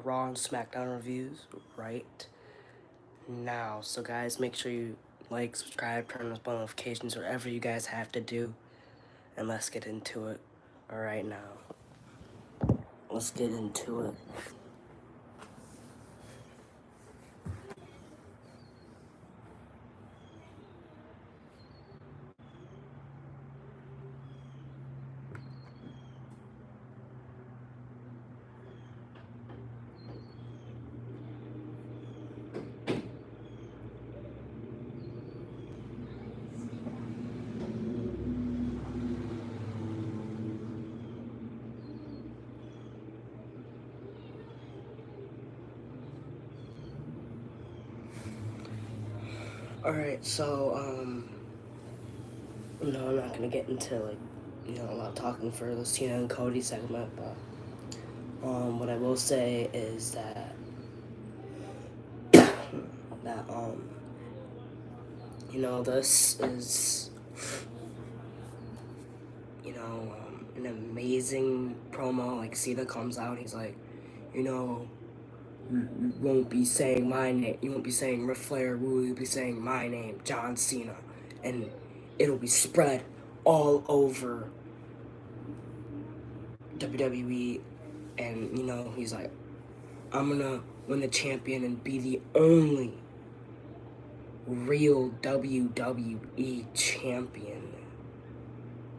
Raw and SmackDown reviews right now. So guys, make sure you like, subscribe, turn on those notifications, whatever you guys have to do, and let's get into it right now. Let's get into it. Alright, so, I'm not gonna get into, a lot of talking for the Cena and Cody segment, but, what I will say is that, this is, an amazing promo. Like, Cena comes out, he's like, you won't be saying my name, you won't be saying Ric Flair, you'll be saying my name, John Cena, and it'll be spread all over WWE, and, he's like, I'm gonna win the champion and be the only real WWE champion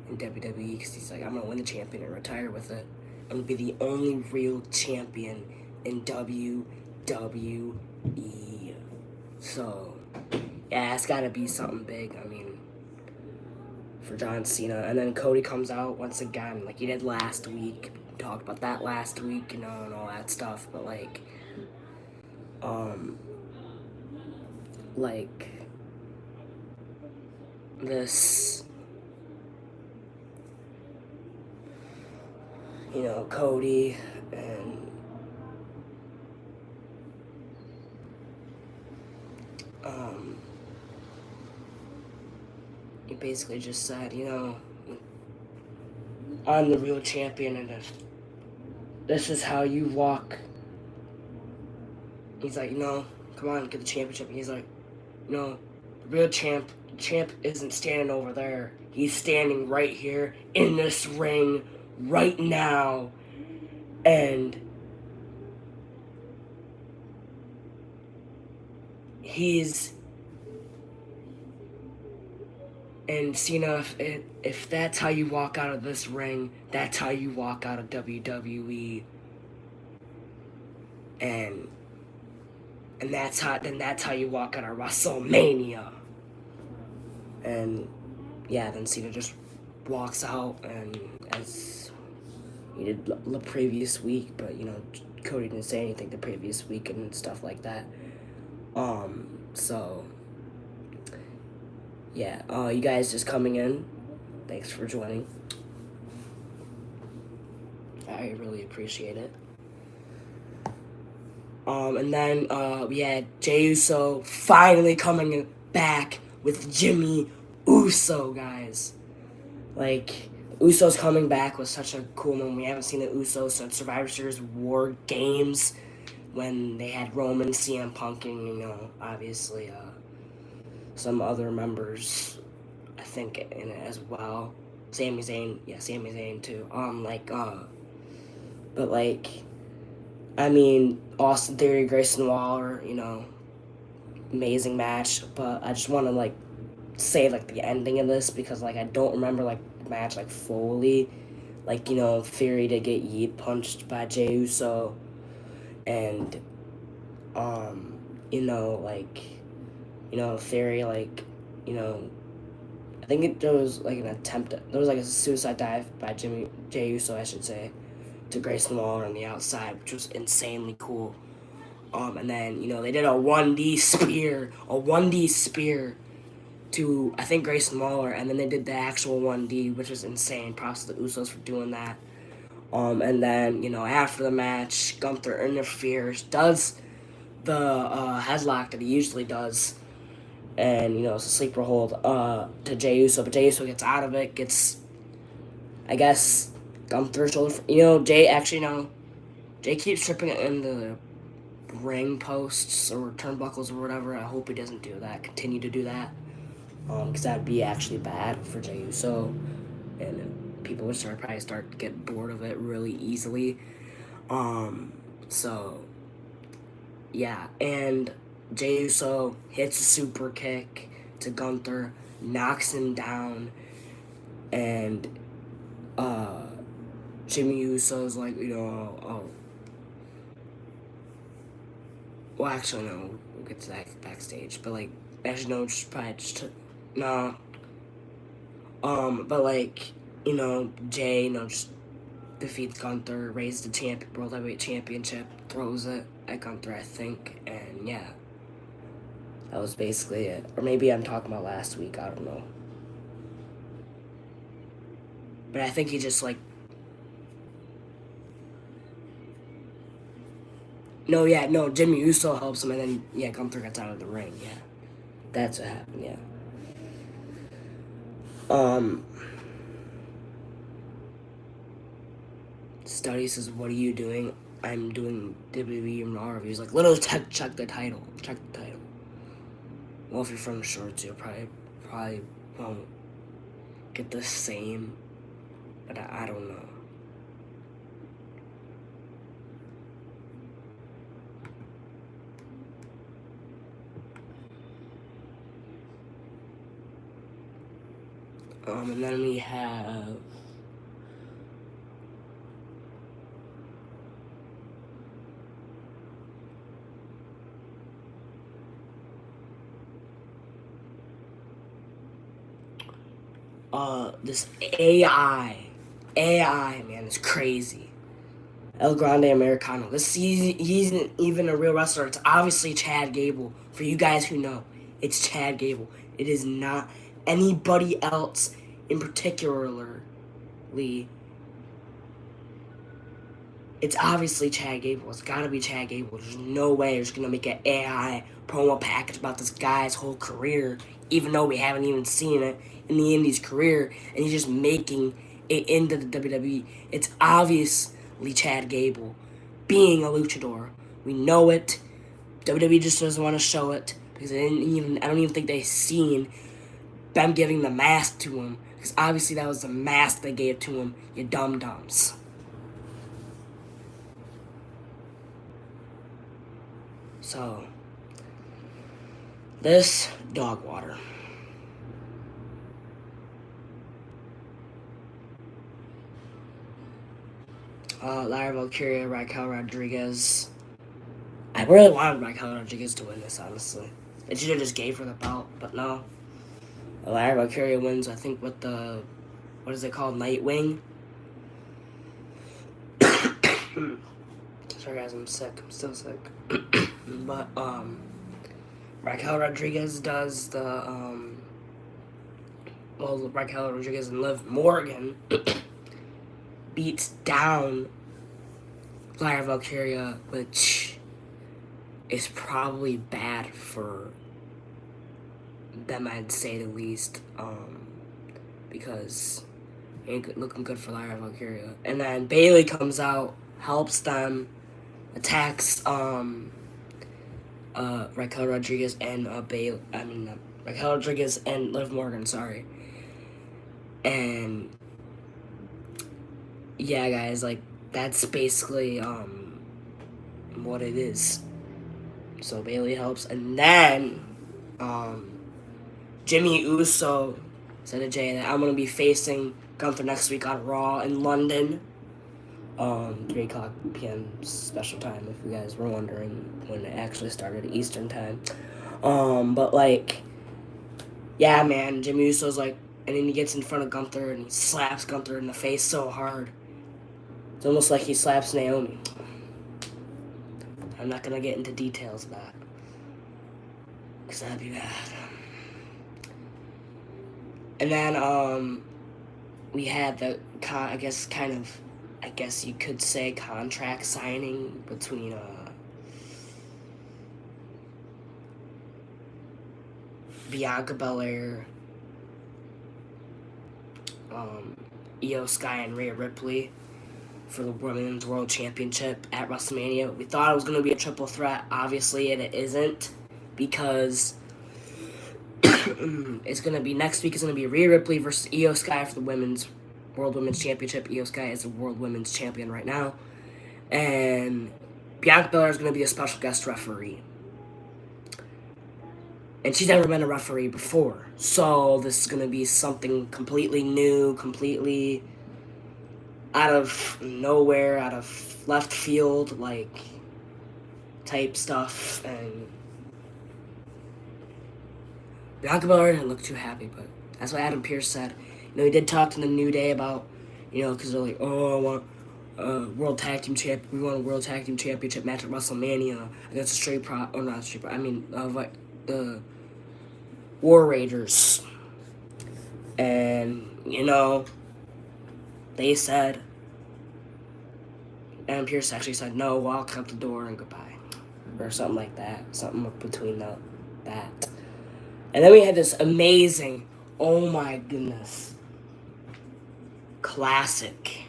in WWE, because he's like, I'm gonna win the champion and retire with it. I'm gonna be the only real champion in WWE. So, yeah, it's gotta be something big, for John Cena. And then Cody comes out once again, like he did last week. Talked about that last week, and all that stuff, but this, Cody and he basically just said, I'm the real champion, and if this is how you walk. He's like, come on, get the championship. And he's like, the real champ isn't standing over there. He's standing right here in this ring right now. And Cena, if that's how you walk out of this ring, that's how you walk out of WWE. And that's how you walk out of WrestleMania. And yeah, then Cena just walks out, and as he did the previous week, but Cody didn't say anything the previous week and stuff like that. So yeah, you guys just coming in, thanks for joining. I really appreciate it. And then we had Jey Uso finally coming back with Jimmy Uso, guys. Like, Usos coming back was such a cool moment. We haven't seen the Usos since Survivor Series War Games, when they had Roman, CM Punk, and, obviously, some other members, I think, in it as well. Sami Zayn too. Austin Theory, Grayson Waller, amazing match. But I just want to, say, the ending of this, because, I don't remember, the match, fully. Theory did get yeet punched by Jey Uso. And, Theory, I think there was, there was, a suicide dive by Jey Uso, I should say, to Grayson Waller on the outside, which was insanely cool. And then, they did a 1D spear to, I think, Grayson Waller, and then they did the actual 1D, which was insane. Props to the Usos for doing that. And then, after the match, Gunther interferes, does the headlock that he usually does, and, it's a sleeper hold to Jey Uso, but Jey Uso gets out of it, gets, I guess, Gunther shoulder, Jey Jay keeps tripping it into the ring posts or turnbuckles or whatever. I hope he doesn't do that. Continue to do that. Because that'd be actually bad for Jey Uso. And people would probably start to get bored of it really easily. So, yeah. And Jey Uso hits a super kick to Gunther, knocks him down, and Jimmy Uso's like, well, actually, no, we'll get to that backstage, but like, actually, no, just probably just, no, but like, Jay, just defeats Gunther, raises the World Heavyweight Championship, throws it at Gunther, I think, and yeah, that was basically it. Or maybe I'm talking about last week, I don't know. But I think he just like, no, Jimmy Uso helps him, and then, yeah, Gunther gets out of the ring, yeah. That's what happened, yeah. Study says, what are you doing? I'm doing WWE RAW reviews. Like, literally, check the title. Check the title. Well, if you're from the shorts, you'll probably won't get the same, but I don't know. And then we have this AI, man, is crazy. El Grande Americano. He's even a real wrestler. It's obviously Chad Gable. For you guys who know, it's Chad Gable. It is not anybody else in particularly. It's obviously Chad Gable. It's gotta be Chad Gable. There's no way they're just gonna make an AI promo package about this guy's whole career, even though we haven't even seen it in the Indies career, and he's just making it into the WWE. It's obviously Chad Gable being a luchador. We know it. WWE just doesn't want to show it because I don't even think they've seen them giving the mask to him, because obviously that was the mask they gave to him, you dum-dums. So, this dog water. Lara Valkyria, Raquel Rodriguez. I really wanted Raquel Rodriguez to win this, honestly. They should have just gave her the belt, but no. Lara Valkyria wins, I think, with the, what is it called, Nightwing? Sorry guys, I'm sick. I'm still sick. But, Raquel Rodriguez does the, Raquel Rodriguez and Liv Morgan beats down Lara Valkyria, which is probably bad for them, I'd say the least, because it ain't looking good for Lara Valkyria. And then Bayley comes out, helps them, attacks Raquel Rodriguez and Raquel Rodriguez and Liv Morgan, sorry. And yeah, guys, like, that's basically what it is. So Bayley helps, and then Jimmy Uso said to Jay that I'm gonna be facing Gunther next week on Raw in London, 3:00 p.m. special time, if you guys were wondering when it actually started, Eastern time. But like, yeah, man, Jimmy Uso's like, and then he gets in front of Gunther and he slaps Gunther in the face so hard. It's almost like he slaps Naomi. I'm not gonna get into details of that, because that'd be bad. And then we had the I guess you could say contract signing between Bianca Belair, Io Sky, and Rhea Ripley. for the Women's World Championship at WrestleMania. We thought it was going to be a triple threat, obviously, and it isn't, because it's going to be next week. Is going to be Rhea Ripley versus Io Sky for the World Women's Championship. Io Sky is the World Women's Champion right now, and Bianca Belair is going to be a special guest referee. And she's never been a referee before. So this is going to be something completely new, completely out of nowhere, out of left field, like, type stuff. And Bianca Belair didn't look too happy, but that's what Adam Pearce said. He did talk to the New Day about, because they're like, oh, I want World Tag Team Champ. We want a World Tag Team Championship match at WrestleMania against the War Raiders. And, they said, Adam Pearce actually said, no, walk out the door and goodbye. Or something like that. Something between that. And then we had this amazing, oh my goodness, classic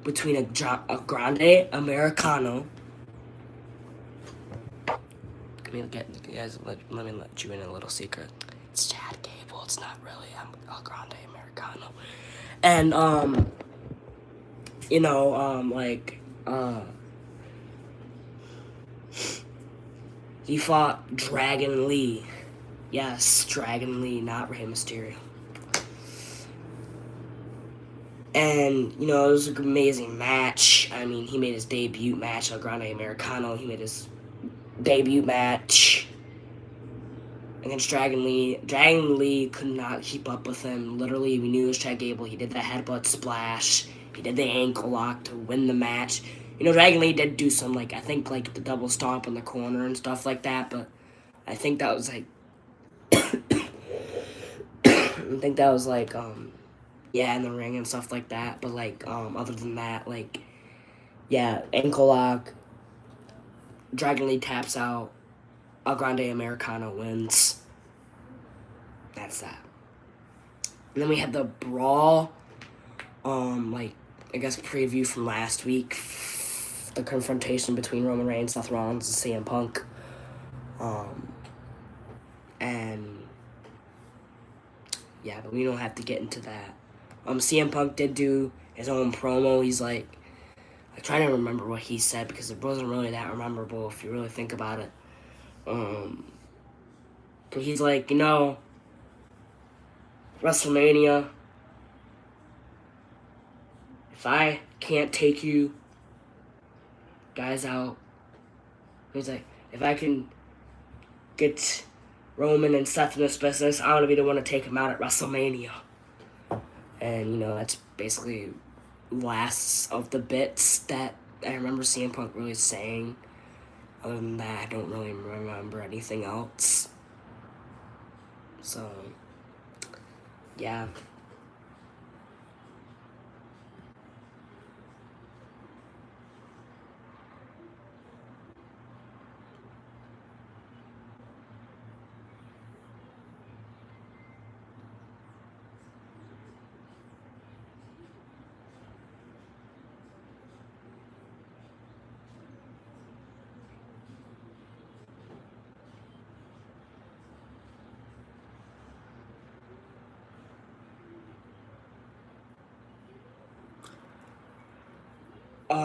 between a Grande Americano. Let me let you in a little secret. It's Chad Gable. It's not really a Grande Americano. And he fought Dragon Lee. Yes, Dragon Lee, not Rey Mysterio. And, it was an amazing match. I mean, he made his debut match, El Grande Americano. He made his debut match against Dragon Lee. Dragon Lee could not keep up with him. Literally, we knew it was Chad Gable. He did the headbutt splash. He did the ankle lock to win the match. Dragon Lee did do some, I think, the double stomp in the corner and stuff like that, but I think that was, in the ring and stuff like that, but, other than that, ankle lock, Dragon Lee taps out, El Grande Americano wins. That's that. And then we had the Brawl, preview from last week, the confrontation between Roman Reigns, Seth Rollins, and CM Punk. But we don't have to get into that. CM Punk did do his own promo. He's I'm trying to remember what he said because it wasn't really that memorable if you really think about it. But he's WrestleMania, if I can't take you guys out, he's if I can get Roman and Seth in this business, I want to be the one to take him out at WrestleMania. And, that's basically last of the bits that I remember CM Punk really saying. Other than that, I don't really remember anything else. So, yeah.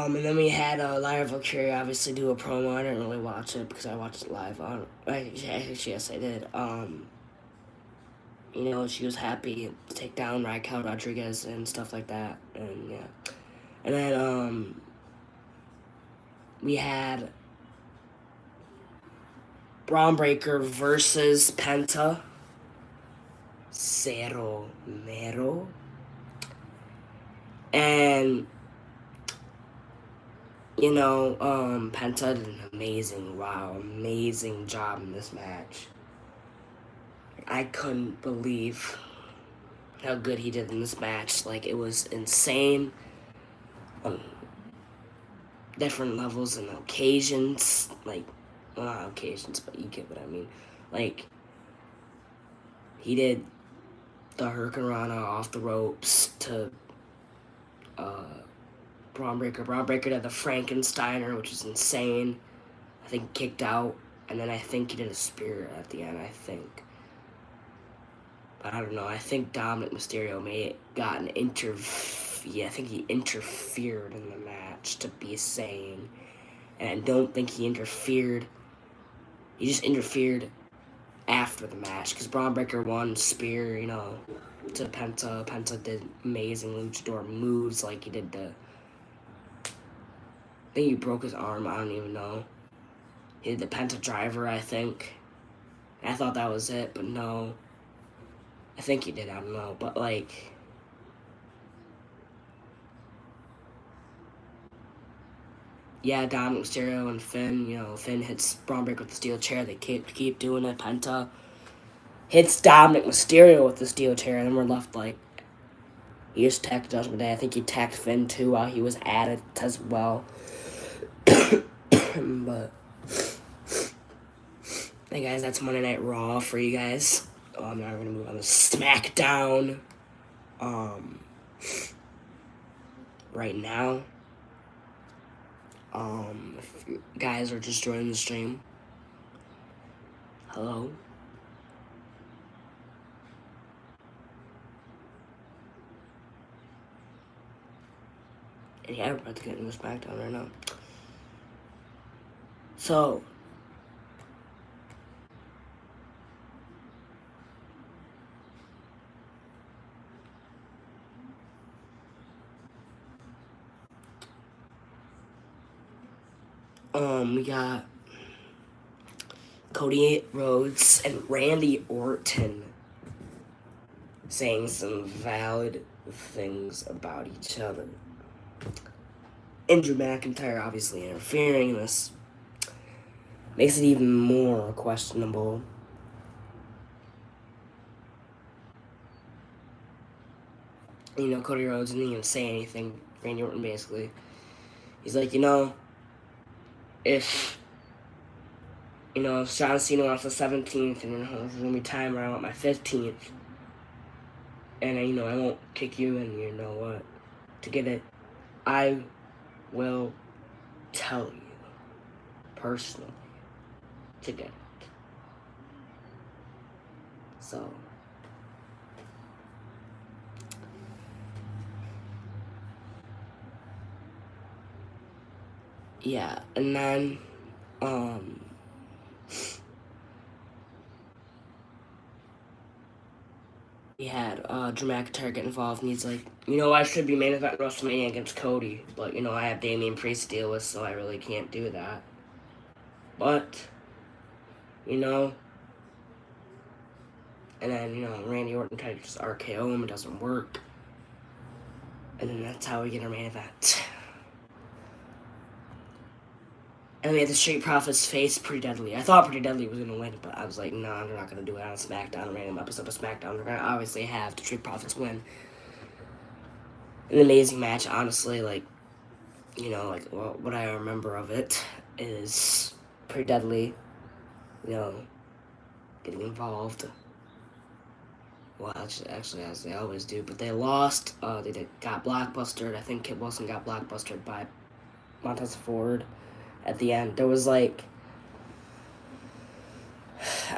And then we had Lyra Valkyria obviously do a promo. I didn't really watch it because I watched it live. Yes, I did. She was happy to take down Raquel Rodriguez and stuff like that. And, yeah. And then, we had Braun Breaker versus Penta. Cero Mero. And Penta did an amazing job in this match. I couldn't believe how good he did in this match. It was insane on different levels and occasions. Well, not occasions, but you get what I mean. He did the Hurricanrana off the ropes to Braun Breaker. Braun Breaker did the Frankensteiner, which is insane. I think kicked out, and then I think he did a spear at the end, I think. But I don't know. I think Dominic Mysterio may have gotten I think he interfered in the match, to be saying. And I don't think he interfered. He just interfered after the match, because Braun Breaker won spear, to Penta. Penta did amazing luchador moves, like he did I think he broke his arm, I don't even know. He did the Penta driver, I think. I thought that was it, but no. I think he did, I don't know. But, like, yeah, Dominic Mysterio and Finn, Finn hits Braun Breaker with the steel chair. They keep doing it. Penta hits Dominic Mysterio with the steel chair, and then we're left, like, he just attacked Judgment Day. I think he attacked Finn, too, while he was at it as well. But, hey, guys, that's Monday Night Raw for you guys. I'm now going to move on to SmackDown. Right now. If you guys are just joining the stream, hello. And yeah, we're about to get into SmackDown right now. So, we got Cody Rhodes and Randy Orton saying some valid things about each other. And Drew McIntyre obviously interfering in this makes it even more questionable. Cody Rhodes didn't even say anything. Randy Orton basically. He's like, if John Cena wants the 17th and there's going to be time where I want my 15th, and I won't kick you in, what, to get it, I will tell you personally to get it. So, yeah, and then we had Drew McIntyre get involved, and he's like, I should be main event WrestleMania against Cody, but I have Damian Priest to deal with, so I really can't do that. But and then Randy Orton tried to just RKO him, it doesn't work, and then that's how we get our main event. And we had the Street Profits face Pretty Deadly. I thought Pretty Deadly was going to win, but I was like, no, they're not going to do it on SmackDown, a random episode of SmackDown. They're going to obviously have the Street Profits win. An amazing match, honestly. What I remember of it is Pretty Deadly, getting involved. Well, actually, as they always do, but they lost. They got blockbustered. I think Kit Wilson got blockbustered by Montez Ford. At the end, there was I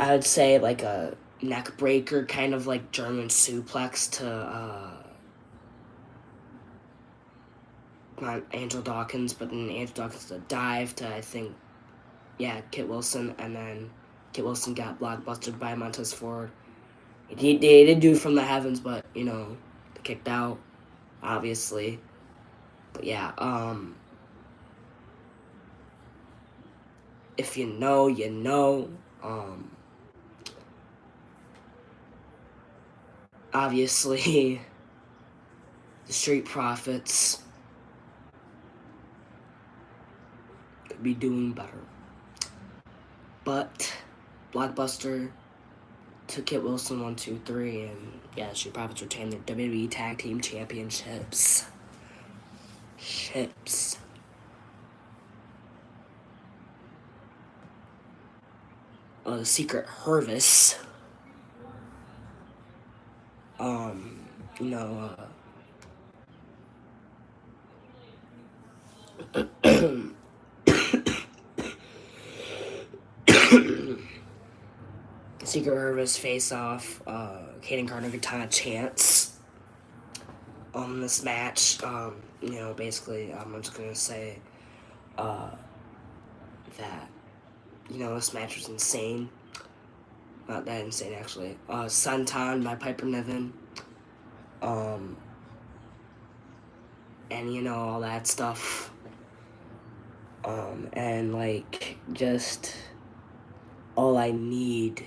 would say a neck breaker, kind of like German suplex to not Angel Dawkins, but then Angel Dawkins to dive to, I think, Kit Wilson, and then Kit Wilson got blockbustered by Montez Ford. They did do From the Heavens, but they kicked out, obviously. But yeah, if you know, you know. Obviously, the Street Profits could be doing better. But Blockbuster took Kit Wilson 1, 2, 3, and the Street Profits retained their WWE Tag Team Championships. The Secret Service, Secret Service face off. Kaden Carter a ton of chance on this match. Basically, I'm just gonna say that this match was insane. Not that insane actually. Senton by Piper Niven. And all that stuff. And just all I need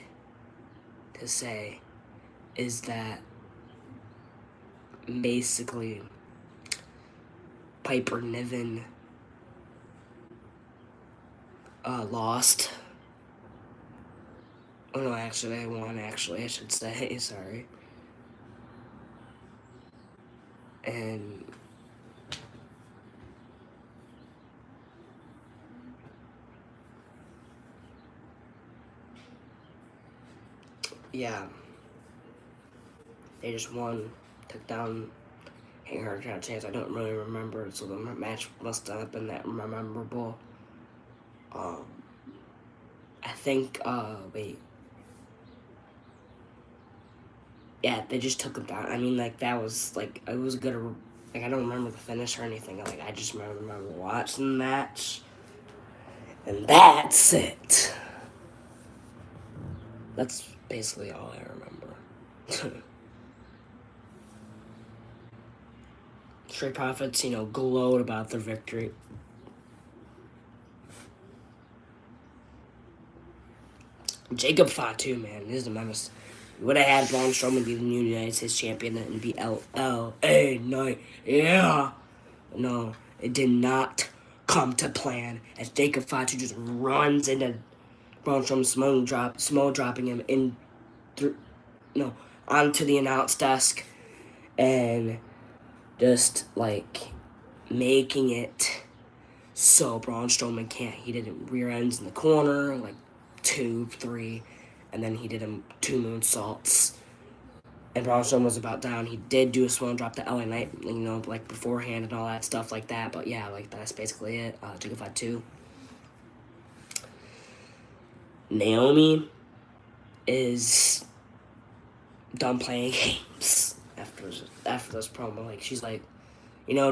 to say is that basically Piper Niven lost. Oh no, actually I won, I should say, sorry. And yeah, they just won, took down Hang Hard Chance. I don't really remember, so the match must not have been that memorable. I think, wait. Yeah, they just took him down. I mean, that was, it was good. I don't remember the finish or anything. I just remember watching the match. And that's it. That's basically all I remember. Street Profits, glowed about their victory. Jacob Fatu, man, this is a menace. We would have had Braun Strowman be the new United States champion and be LLA Knight. Yeah. No, it did not come to plan as Jacob Fatu just runs into Braun Strowman, small dropping him onto the announce desk and just making it so Braun Strowman can't. He did it rear ends in the corner, 2, 3, and then he did him 2 moonsaults. And Braun Strowman was about down. He did do a swan drop to LA Knight, beforehand and all that stuff like that. But yeah, that's basically it. Jacob Fatu. Naomi is done playing games after this promo. She's like,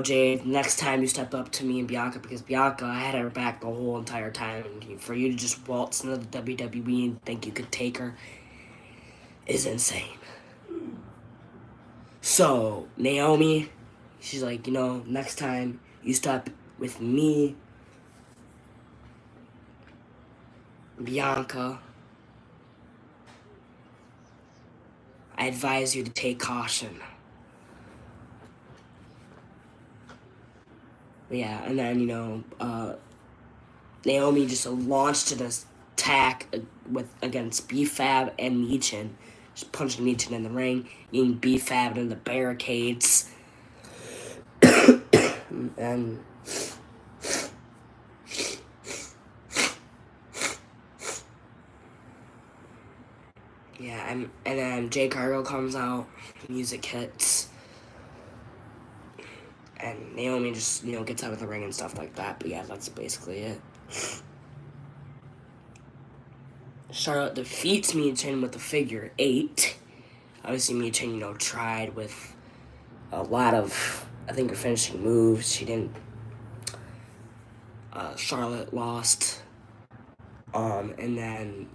Jade, next time you step up to me and Bianca, because Bianca, I had her back the whole entire time, and for you to just waltz into the WWE and think you could take her is insane. So, Naomi, she's like, next time you step with me, Bianca, I advise you to take caution. Yeah, and then, Naomi just launched an attack against B-Fab and Meechin. Just punching Meechin in the ring, getting B-Fab in the barricades. And yeah, and then Jay Cargill comes out, music hits. And Naomi just, gets out of the ring and stuff like that. But yeah, that's basically it. Charlotte defeats Meechin with the figure 8. Obviously, Meechin, tried with a lot of, I think, her finishing moves. She didn't. Charlotte lost. And then,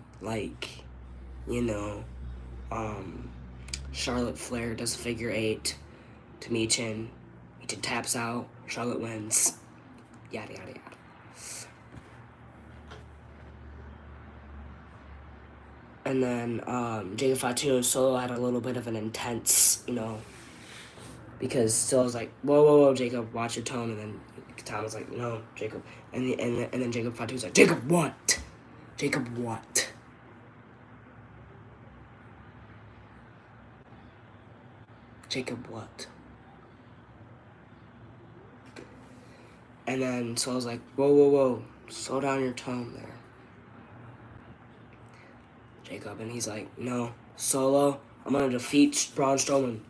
Charlotte Flair does a figure 8 to Meechin. Meechin taps out. Charlotte wins. Yada, yada, yada. And then Jacob Fatu and Solo had a little bit of an intense, because Solo's like, whoa, Jacob, watch your tone. And then Tom was like, no, Jacob. And then Jacob Fatu was like, Jacob, what? Jacob, what? Jacob, what? And then Solo's like, whoa, slow down your tone there, Jacob. And he's like, no, Solo, I'm going to defeat Braun Strowman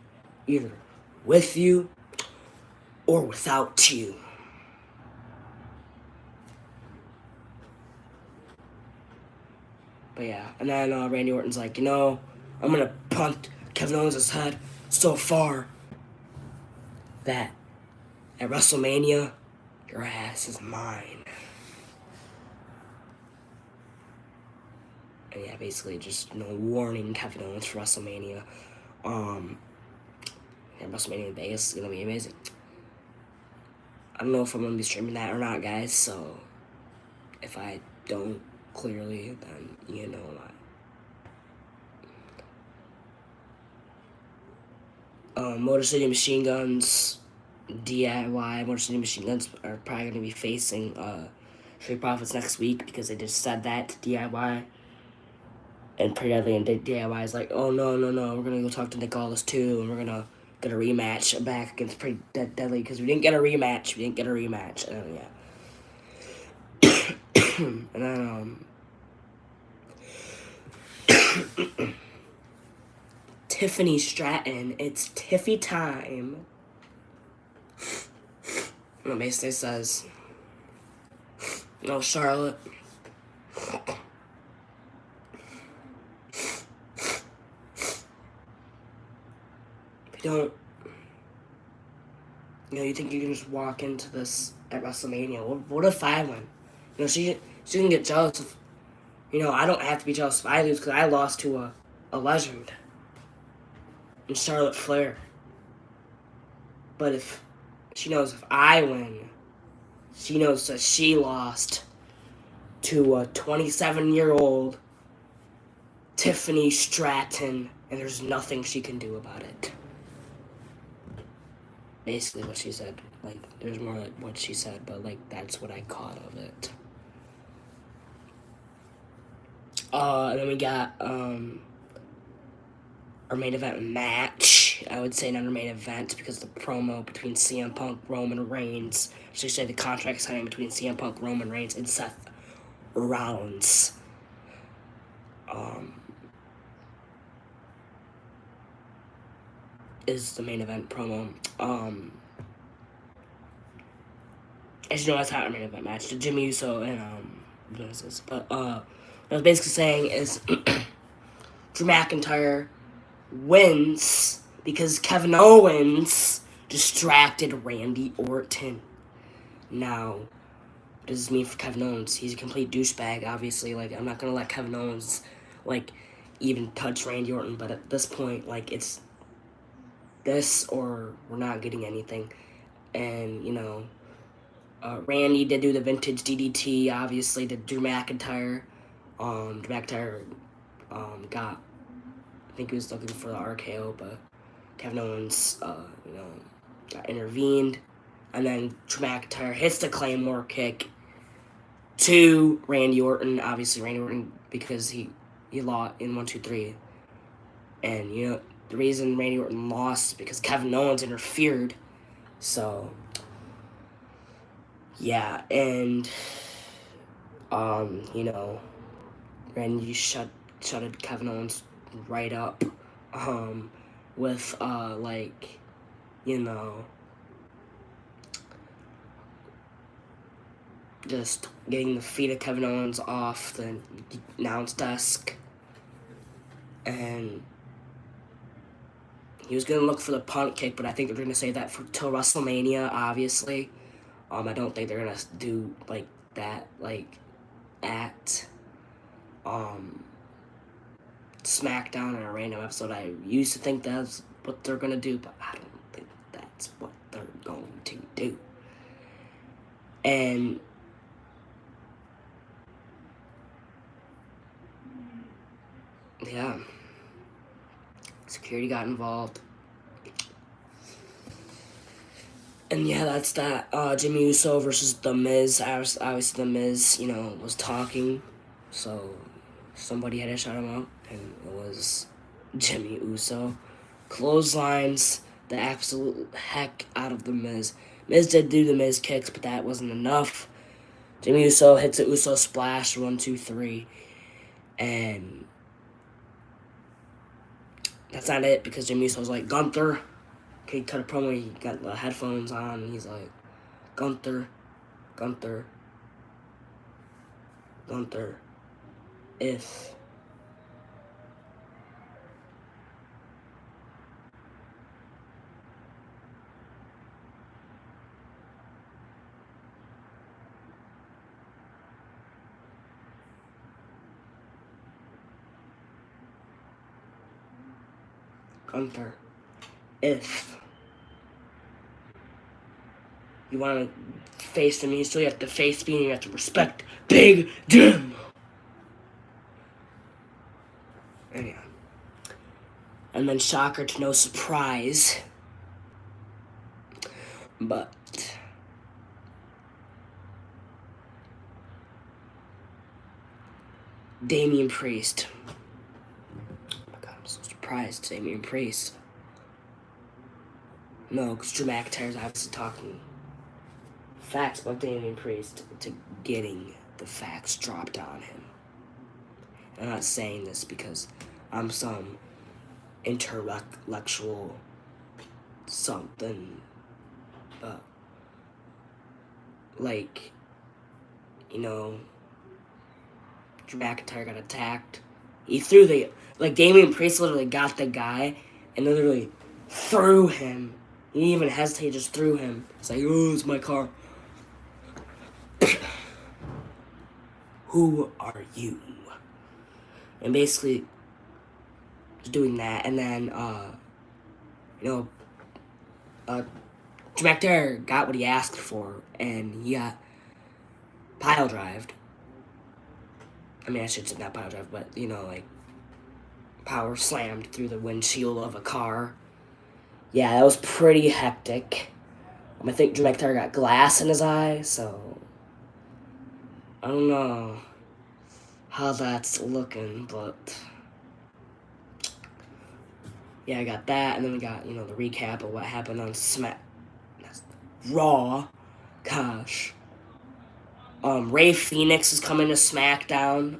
either with you or without you. But yeah, and then Randy Orton's like, I'm gonna punt Kevin Owens' head so far that at WrestleMania, your ass is mine. And yeah, basically just warning Kevin Owens for WrestleMania. And WrestleMania in Vegas is gonna be amazing. I don't know if I'm gonna be streaming that or not, guys. So if I don't clearly, then you know why. Motor City Machine Guns, DIY Motor City Machine Guns are probably gonna be facing Street Profits next week because they just said that to DIY. And Pretty Deadly and DIY is like, oh no, we're gonna go talk to Nick Aldis too, and we're gonna get a rematch back against Pretty Deadly because we didn't get a rematch. And yeah. And then Tiffany Stratton, it's Tiffy time. And basically says, Charlotte. Don't, you think you can just walk into this at WrestleMania? What if I win? She can get jealous of, I don't have to be jealous if I lose because I lost to a legend in Charlotte Flair. But if she knows if I win, she knows that she lost to a 27-year-old Tiffany Stratton, and there's nothing she can do about it. Basically what she said. Like, there's more like what she said, but like that's what I caught of it. And then we got our main event match. I would say not our main event because the promo between CM Punk, Roman Reigns, I should say the contract signing between CM Punk, Roman Reigns, and Seth Rollins. Is the main event promo. As you know, that's not our main event match. The Jimmy Uso and Genesis. But what I was basically saying is Drew McIntyre wins because Kevin Owens distracted Randy Orton. Now, what does this mean for Kevin Owens? He's a complete douchebag, obviously. Like, I'm not gonna let Kevin Owens even touch Randy Orton, but at this point, it's this or we're not getting anything. And Randy did do the vintage DDT, obviously, to Drew McIntyre. Drew McIntyre got, I think he was looking for the RKO, but Kevin Owens, got intervened. And then Drew McIntyre hits the Claymore kick to Randy Orton. Obviously, Randy Orton, because he lost in 1, 2, 3. And, the reason Randy Orton lost is because Kevin Owens interfered. So, yeah, and, Randy shutted Kevin Owens right up, with, just getting the feet of Kevin Owens off the announce desk, and he was going to look for the punt kick, but I think they're going to save that till WrestleMania, obviously. I don't think they're going to do, that, at, SmackDown in a random episode. I used to think that's what they're going to do, but I don't think that's what they're going to do. And yeah, security got involved. And yeah, that's that. Jimmy Uso versus The Miz. Obviously, The Miz, was talking, so somebody had to shut him up, and it was Jimmy Uso. Clotheslines the absolute heck out of The Miz. Miz did do the Miz kicks, but that wasn't enough. Jimmy Uso hits a Uso splash, 1, 2, 3, and that's not it, because Jimmy Uso's like, Gunther. He cut a promo, he got the headphones on, and he's like, Gunther, if Gunther, if you want to face him, you still have to face me and you have to respect Big Jim. Anyhow. And then shocker to no surprise. But Damian Priest. Oh my god, I'm so surprised. Damian Priest. No, because Drew McIntyre's obviously talking facts about Damian Priest to getting the facts dropped on him. I'm not saying this because I'm some intellectual something, but like, you know, Drew McIntyre got attacked. He threw Damian Priest literally got the guy and literally threw him. He didn't even hesitate, just threw him. It's like, oh, it's my car. Who are you? And basically, just doing that, and then, Drew McIntyre got what he asked for, and he got pile drived. I mean, I should say not pile drive, but, power slammed through the windshield of a car. Yeah, that was pretty hectic. I think Drew McIntyre got glass in his eye, so I don't know how that's looking, but yeah, I got that, and then we got, the recap of what happened on Raw. Gosh. Ray Phoenix is coming to SmackDown.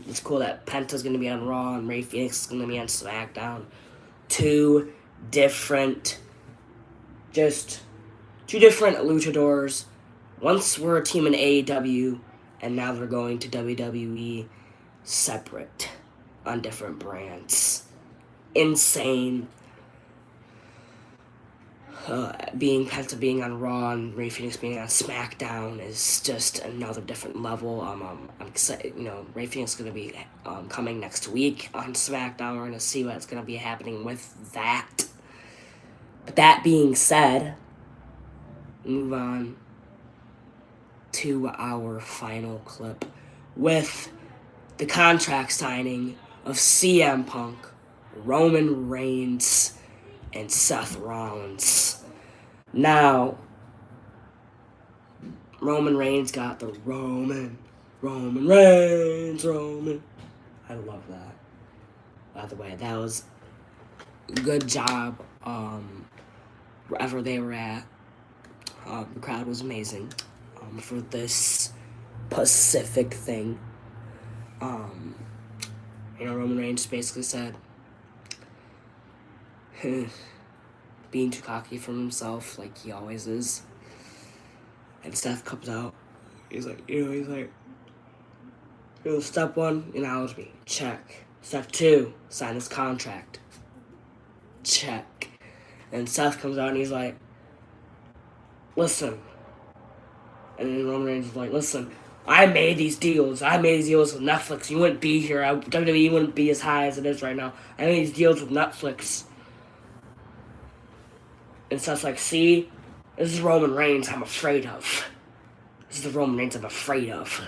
It's cool that Penta's going to be on Raw and Ray Phoenix is going to be on SmackDown. Two different luchadors. Once were a team in AEW, and now they're going to WWE separate on different brands. Insane. Penta being on Raw and Ray Phoenix being on SmackDown is just another different level. I'm excited. Ray Phoenix is going to be coming next week on SmackDown. We're going to see what's going to be happening with that. But that being said, move on to our final clip with the contract signing of CM Punk, Roman Reigns, and Seth Rollins. Now, Roman Reigns got the Roman Reigns. I love that. By the way, that was a good job wherever they were at. The crowd was amazing for this Pacific thing. Roman Reigns basically said, being too cocky from himself, like he always is. And Seth comes out. He's like, step one, acknowledge me. Check. Step two, sign this contract. Check. And Seth comes out and he's like, listen. And then Roman Reigns is like, listen, I made these deals. with Netflix. You wouldn't be here. WWE wouldn't be as high as it is right now. I made these deals with Netflix. And Seth's like, see? This is Roman Reigns I'm afraid of. This is the Roman Reigns I'm afraid of.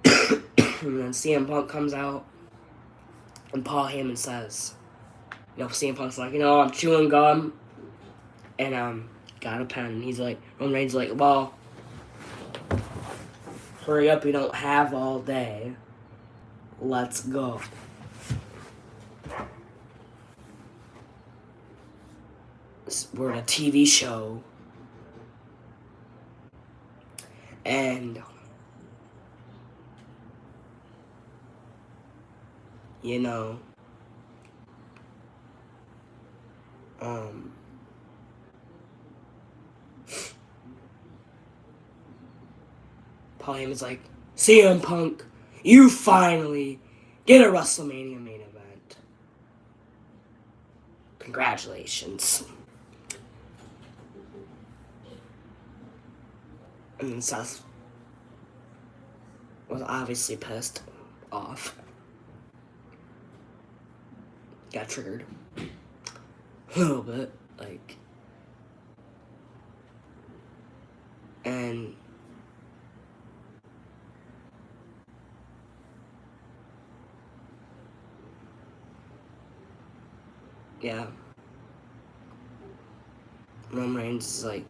And then CM Punk comes out. And Paul Heyman says, CM Punk's like, I'm chewing gum. And, got a pen. He's like, Roman Reigns is like, well, hurry up, you don't have all day. Let's go. We're in a TV show. And, Paul Heyman's like, CM Punk, you finally get a WrestleMania main event. Congratulations. And then Seth was obviously pissed off. got triggered a little bit, like, and yeah, Roman Reigns is like,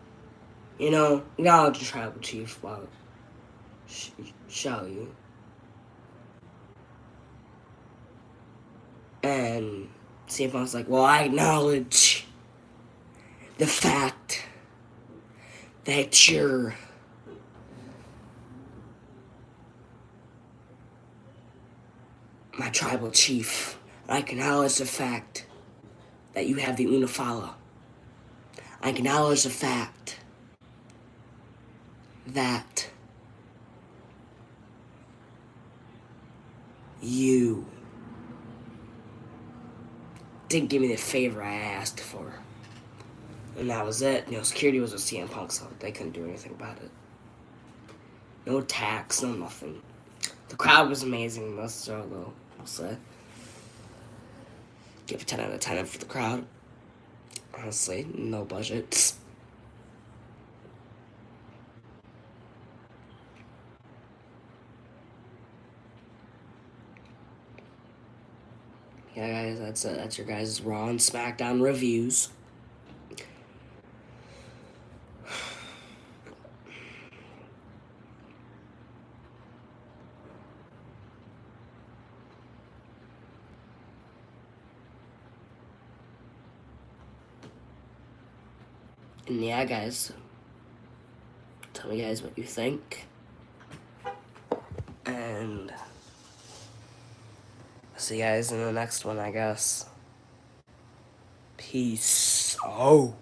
acknowledge the tribal chief, while shall you? And CM Punk's like, well, I acknowledge the fact that you're my tribal chief. I acknowledge the fact that you have the Unifala. I acknowledge the fact that you didn't give me the favor I asked for. And that was it. Security was with CM Punk, so they couldn't do anything about it. No attacks, no nothing. The crowd was amazing, though, I'll say. Give a 10 out of 10 for the crowd. Honestly, no budget. Yeah, guys, that's it. That's your guys' Raw and SmackDown reviews. And yeah, guys, tell me, guys, what you think. And I'll see you guys in the next one, I guess. Peace out.